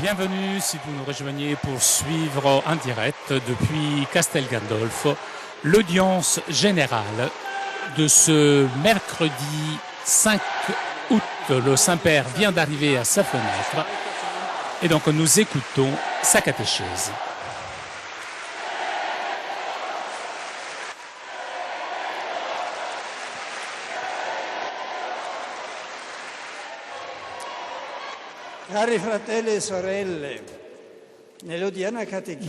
Bienvenue si vous nous rejoignez pour suivre en direct depuis Castel Gandolfo l'audience générale de ce mercredi 5 août. Le Saint-Père vient d'arriver à sa fenêtre et donc nous écoutons sa catéchèse. Cari fratelli e sorelle,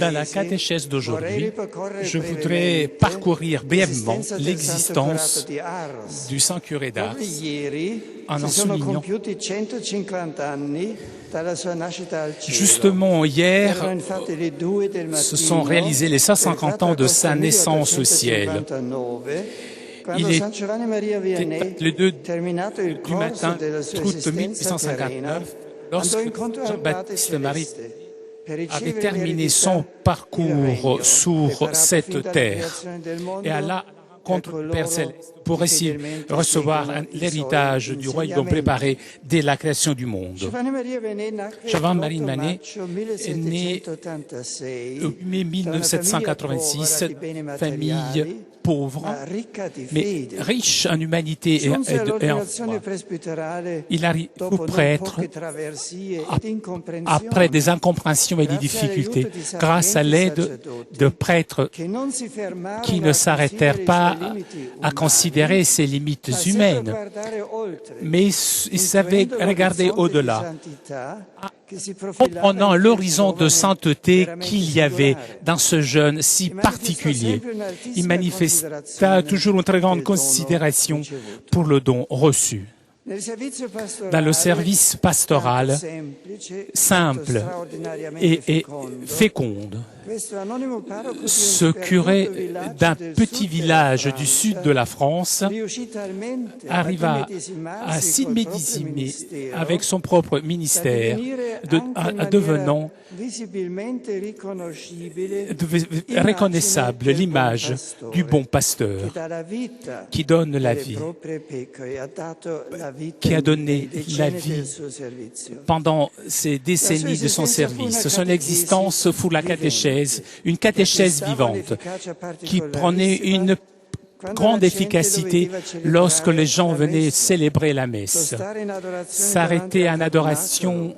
dans la catéchèse d'aujourd'hui, je voudrais parcourir brièvement l'existence du saint curé d'Ars en soulignant. Justement, hier, se sont réalisés les 150 ans de sa naissance au ciel. Il est le 2 du matin, août 1859, lorsque Jean-Baptiste Marie avait terminé son parcours sur cette terre et alla contre le Père Céleste pour essayer de recevoir l'héritage du royaume préparé dès la création du monde. Giovanni Manet est né en 1786, famille pauvre, mais riche en humanité et en foi. Il arrive au prêtre après des incompréhensions et des difficultés, grâce à l'aide de prêtres qui ne s'arrêtèrent pas à considérer ses limites humaines, mais ils savaient regarder au-delà, comprenant l'horizon de sainteté qu'il y avait dans ce jeune si particulier. Il manifesta toujours une très grande considération pour le don reçu. Dans le service pastoral simple et féconde, ce curé d'un petit village du sud de la France arriva à s'immédisimer avec son propre ministère, devenant reconnaissable l'image du bon pasteur qui donne la vie, qui a donné la vie pendant ces décennies de son service. Son existence fut la catéchèse, une catéchèse vivante qui prenait une grande efficacité lorsque les gens venaient célébrer la messe, s'arrêter en adoration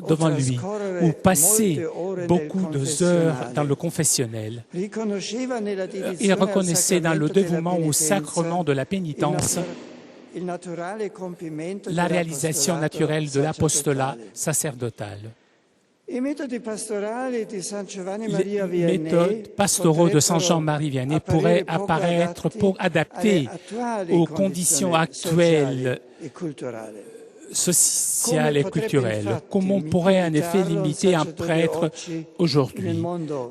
devant lui ou passer beaucoup d'heures dans le confessionnel. Il reconnaissait dans le dévouement au sacrement de la pénitence la réalisation naturelle de l'apostolat sacerdotal. Les méthodes pastoraux de Saint Jean-Marie Vianney pourraient apparaître pour adapter aux conditions actuelles sociales et culturelles. Comment on pourrait en effet limiter un prêtre aujourd'hui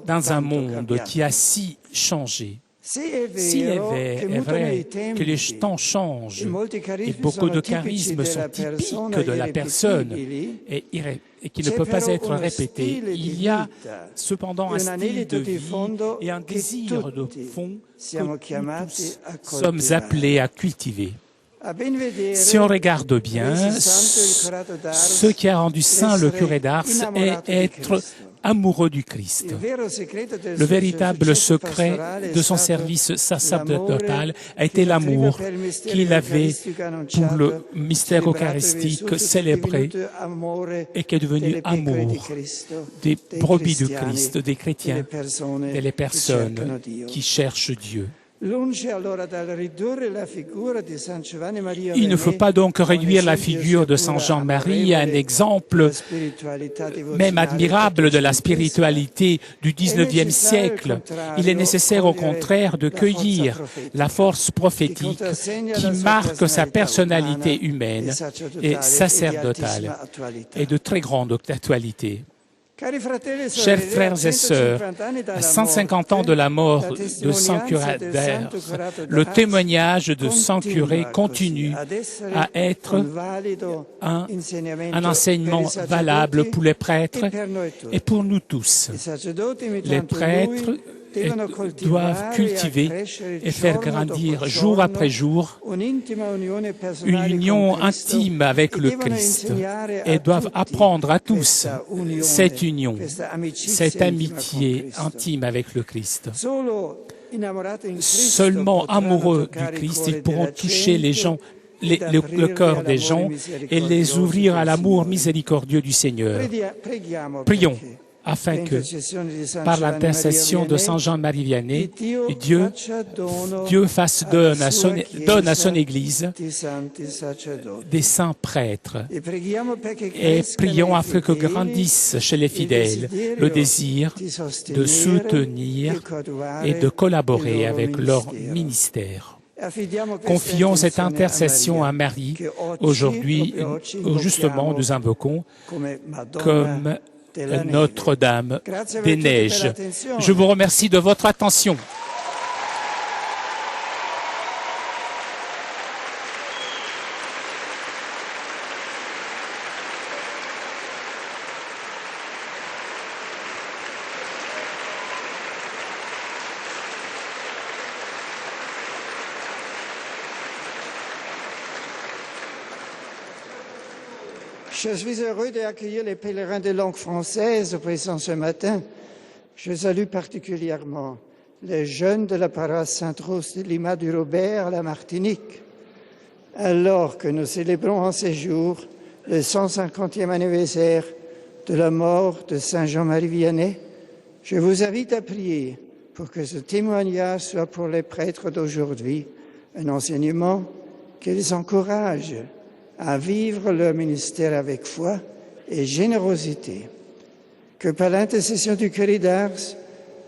dans un monde qui a si changé? S'il est vrai que les temps changent et beaucoup de charismes sont typiques de la personne et qui ne peuvent pas être répétés, il y a cependant un style de vie et un désir de fond que nous tous sommes appelés à cultiver. Si on regarde bien, ce qui a rendu saint le curé d'Ars est être amoureux du Christ. Le véritable secret de son service sacerdotal a été l'amour qu'il avait pour le mystère eucharistique célébré et qui est devenu amour des brebis du Christ, des chrétiens et les personnes qui cherchent Dieu. Il ne faut pas donc réduire la figure de Saint Jean-Marie à un exemple même admirable de la spiritualité du XIXe siècle. Il est nécessaire au contraire de cueillir la force prophétique qui marque sa personnalité humaine et sacerdotale et de très grande actualité. Chers frères et sœurs, à 150 ans de la mort de Saint Curé d'Ars, le témoignage de Saint Curé continue à être un enseignement valable pour les prêtres et pour nous tous. Les prêtres doivent cultiver et faire grandir jour après jour une union intime avec le Christ et doivent apprendre à tous cette union, cette amitié intime avec le Christ. Seulement amoureux du Christ, ils pourront toucher les gens, le cœur des gens et les ouvrir à l'amour miséricordieux du Seigneur. Prions afin que, par l'intercession de Saint Jean-Marie Vianney, Dieu donne à son Église des saints prêtres. Et prions afin que grandisse chez les fidèles le désir de soutenir et de collaborer avec leur ministère. Confions cette intercession à Marie. Aujourd'hui, justement, nous invoquons comme Notre-Dame des Neiges. Je vous remercie de votre attention. Je suis heureux d'accueillir les pèlerins de langue française présents ce matin. Je salue particulièrement les jeunes de la paroisse Sainte-Rose de Lima du Robert à la Martinique. Alors que nous célébrons en ces jours le 150e anniversaire de la mort de Saint Jean-Marie Vianney, je vous invite à prier pour que ce témoignage soit pour les prêtres d'aujourd'hui un enseignement qui les encourage à vivre leur ministère avec foi et générosité. Que par l'intercession du curé d'Ars,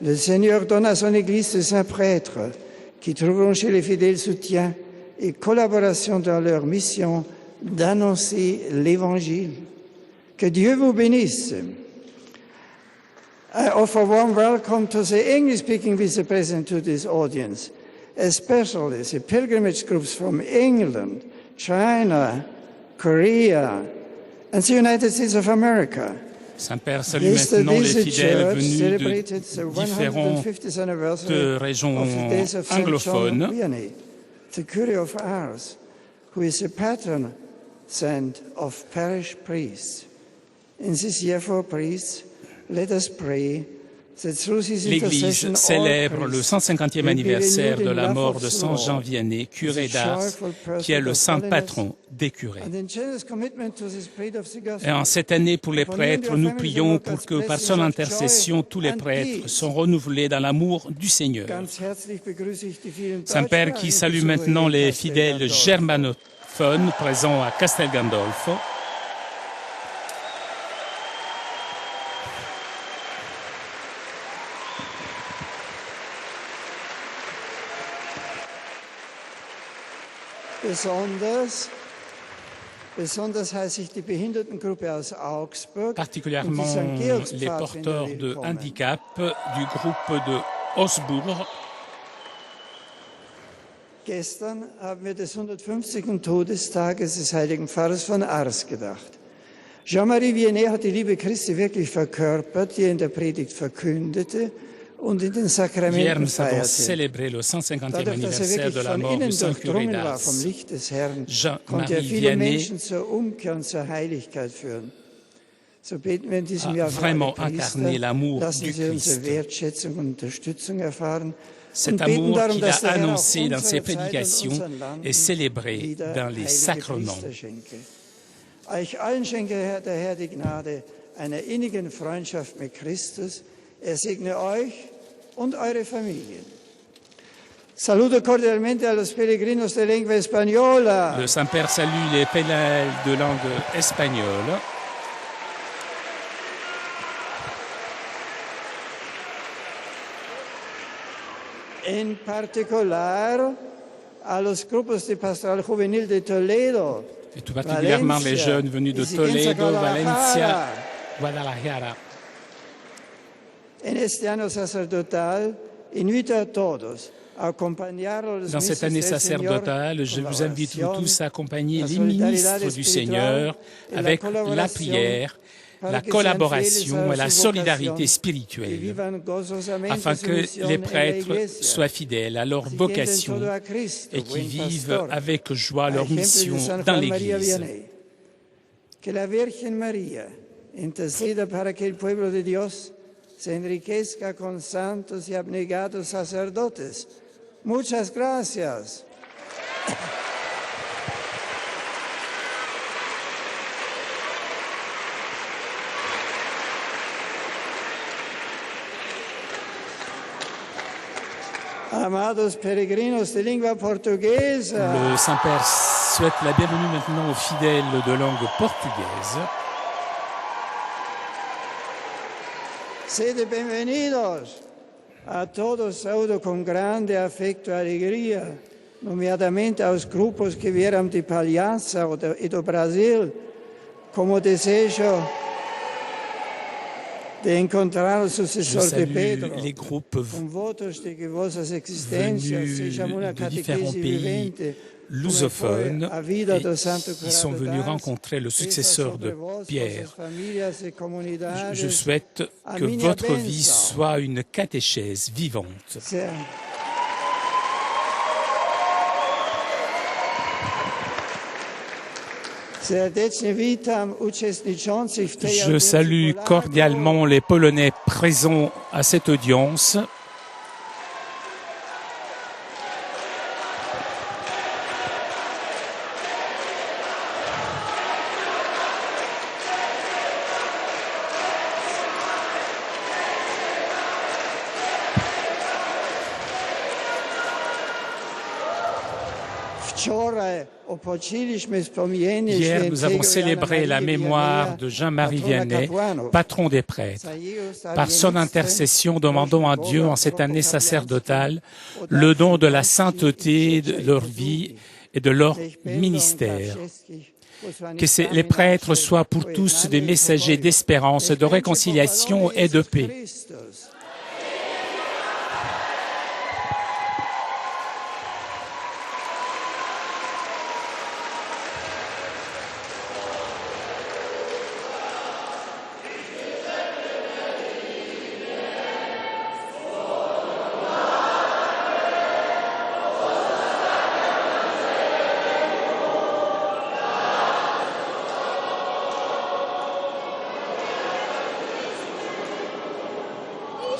le Seigneur donne à son Église de saints prêtres qui trouveront chez les fidèles soutien et collaboration dans leur mission d'annoncer l'Évangile. Que Dieu vous bénisse. I offer warm welcome to the English-speaking vice-president to this audience, especially the pilgrimage groups from England, China, Korea and the United States of America. Saint-Père salue maintenant les fidèles venus de différentes régions anglophones. The Curé of Ars, who is the patron saint of parish priests. In this year for priests, let us pray. L'Église célèbre le 150e anniversaire de la mort de Saint Jean Vianney, curé d'Ars, qui est le saint patron des curés. Et en cette année, pour les prêtres, nous prions pour que, par son intercession, tous les prêtres sont renouvelés dans l'amour du Seigneur. Saint-Père qui salue maintenant les fidèles germanophones présents à Castel Gandolfo. Particulièrement les porteurs de handicap du groupe de Augsbourg. Gestern haben wir des 150. Todestages des heiligen Pfarrers von Ars gedacht. Jean-Marie Vianney hat die Liebe Christi wirklich verkörpert, die er in der Predigt verkündete und in den Hier, Sakramenten nous avons feierte. célébré le 150e Dadurch, dass er anniversaire wirklich de la von mort du innen Saint Curé durchdrungen war d'Ars. vom Licht des Herrn, Jean-Marie konnte er viele Vianney Menschen zur Umkehr und zur Heiligkeit führen. So beten wir in diesem Jahr für alle vraiment incarné Priester. l'amour Lassen du Sie unsere Christ. Wertschätzung und Unterstützung erfahren. Cet Und beten amour darum, qu'il a dass der Herr auch annoncé dans unserer ses Zeit und prédications unseren Landen est célébré wieder dans les heilige sacrements. Priester schenke. Euch allen schenke der Herr die Gnade einer innigen Freundschaft mit Christus. Er segne euch und eure Familien. Saludo cordialmente a los peregrinos de lengua española. Le Saint-Père salue les pèlerins de langue espagnole. En particular a los grupos de Pastoral Juvenil de Toledo, Et tout particulièrement les Valencia, jeunes venus de Isiquenza, Toledo, Valencia, Guadalajara. Guadalajara. En este año sacerdotal, invito a todos a acompañar a los Dans cette année ministros del Señor sacerdotale, je con vous la invite oración, tous à accompagner la les solidaridad ministres du espiritual Seigneur et la avec la collaboration prière la collaboration et la solidarité spirituelle, afin que les prêtres soient fidèles à leur vocation et qu'ils vivent avec joie leur mission dans l'Église. Que la Virgen María interceda para que el pueblo de Dios se enriquezca con santos y abnegados sacerdotes. Muchas gracias. Amados peregrinos de lingua portuguesa. Le Saint-Père souhaite la bienvenue maintenant aux fidèles de langue portugaise. Sede bem-vindos. A todos saúdo com grande afecto e alegria, nomeadamente aos grupos que vieram de Palhaça e do Brasil, como desejo de encontrar o sucessor de Pedro, les groupes com votos de que vossas existências sejam uma de différents catequese pays vivente, lusophones qui sont venus rencontrer le successeur de Pierre. Je souhaite que votre vie soit une catéchèse vivante. Je salue cordialement les Polonais présents à cette audience. Hier, nous avons célébré la mémoire de Jean-Marie Vianney, patron des prêtres. Par son intercession, demandons à Dieu, en cette année sacerdotale, le don de la sainteté de leur vie et de leur ministère. Que les prêtres soient pour tous des messagers d'espérance, de réconciliation et de paix.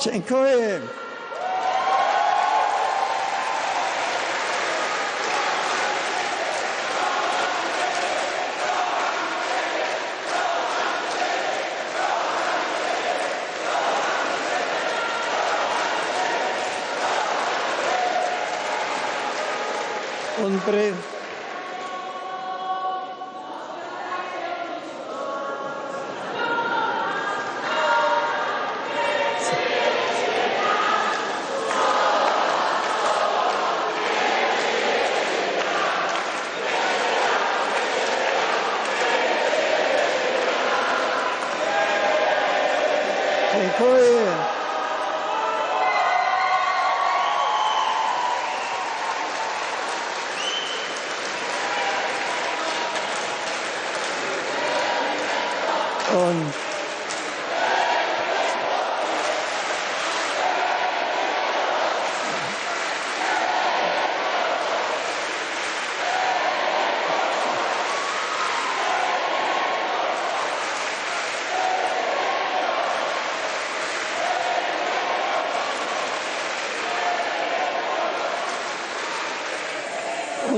Dziękuję.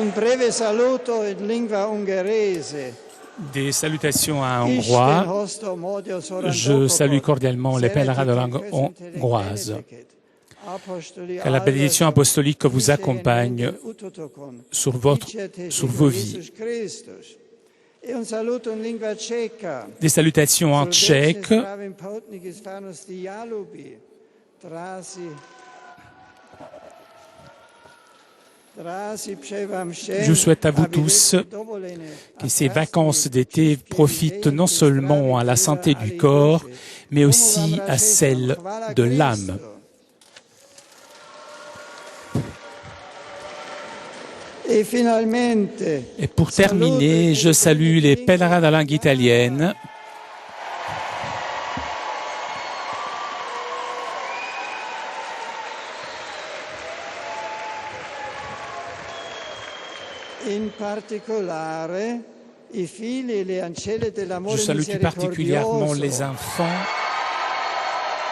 Un breve saluto in lingua ungherese. Des salutations à un Hongrois. Je salue cordialement les pèlerins de langue hongroise. Que la bénédiction apostolique vous accompagne sur vos vies. Des salutations en tchèque. Je souhaite à vous tous que ces vacances d'été profitent non seulement à la santé du corps, mais aussi à celle de l'âme. Et pour terminer, je salue les pèlerins de la langue italienne. Je salue tout particulièrement les enfants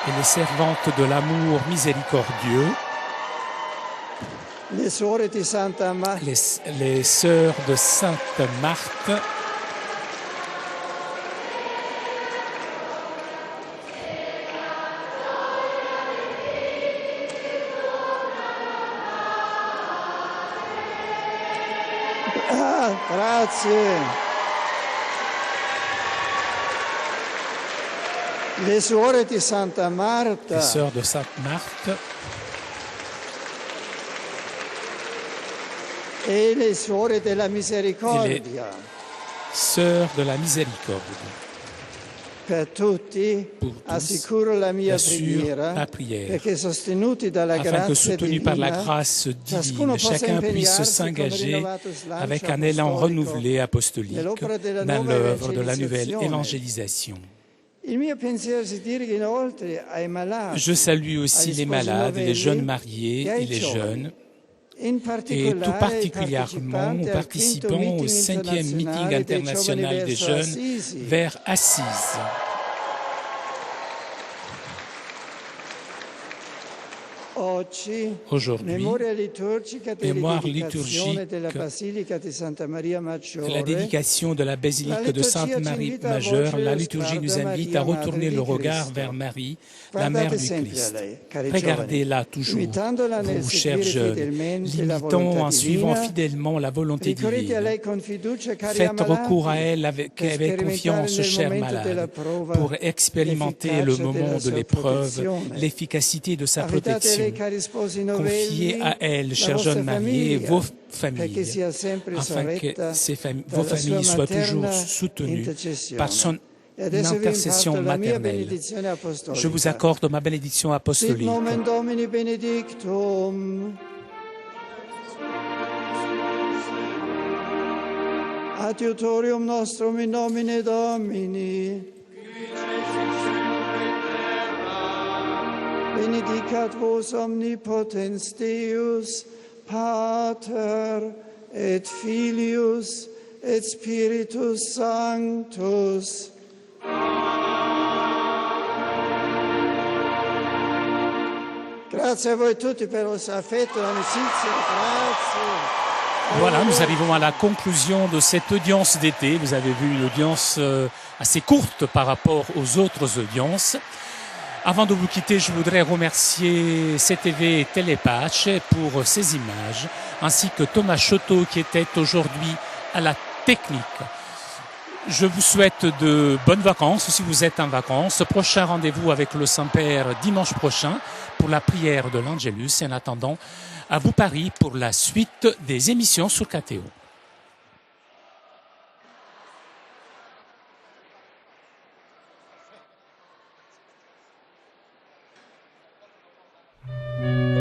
et les servantes de l'amour miséricordieux, les sœurs de Sainte Marthe, grazie. Les suore di Santa Marta. Les sœurs de Sainte Marthe. Et les suore della Misericordia. Sœurs de la Miséricorde. Per tutti, assicuro la mia prière, perché sostenuti dalla afin que, soutenus par la grâce divine, chacun puisse s'engager avec un élan renouvelé apostolique dans l'œuvre de la nouvelle évangélisation. Je salue aussi les malades, les jeunes mariés et les jeunes, et tout particulièrement participant au 5e meeting international des jeunes vers Assise. Aujourd'hui, mémoire liturgique de la dédication de la basilique de Sainte-Marie Majeure, la liturgie nous invite à retourner le regard vers Marie, la mère du Christ. Regardez-la toujours, vous, chers jeunes, l'imitant en suivant fidèlement la volonté divine. Faites recours à elle avec confiance, chers malades, pour expérimenter le moment de l'épreuve, l'efficacité de sa protection. Confiez à elle, chers jeunes mariés, vos familles, afin que vos familles soient toujours soutenues par son intercession maternelle. Je vous accorde ma bénédiction apostolique. Adiutorium nostrum in nomine Domini. Benedicat vos omnipotens Deus, Pater et Filius et Spiritus Sanctus. Grazie a voi tutti per il vostro affetto e amicizia. Grazie. Voilà, nous arrivons à la conclusion de cette audience d'été. Vous avez vu une audience assez courte par rapport aux autres audiences. Avant de vous quitter, je voudrais remercier CTV Telepatch pour ces images, ainsi que Thomas Choteau qui était aujourd'hui à la technique. Je vous souhaite de bonnes vacances si vous êtes en vacances. Prochain rendez-vous avec le Saint-Père dimanche prochain pour la prière de l'Angélus. Et en attendant, à vous Paris pour la suite des émissions sur KTO.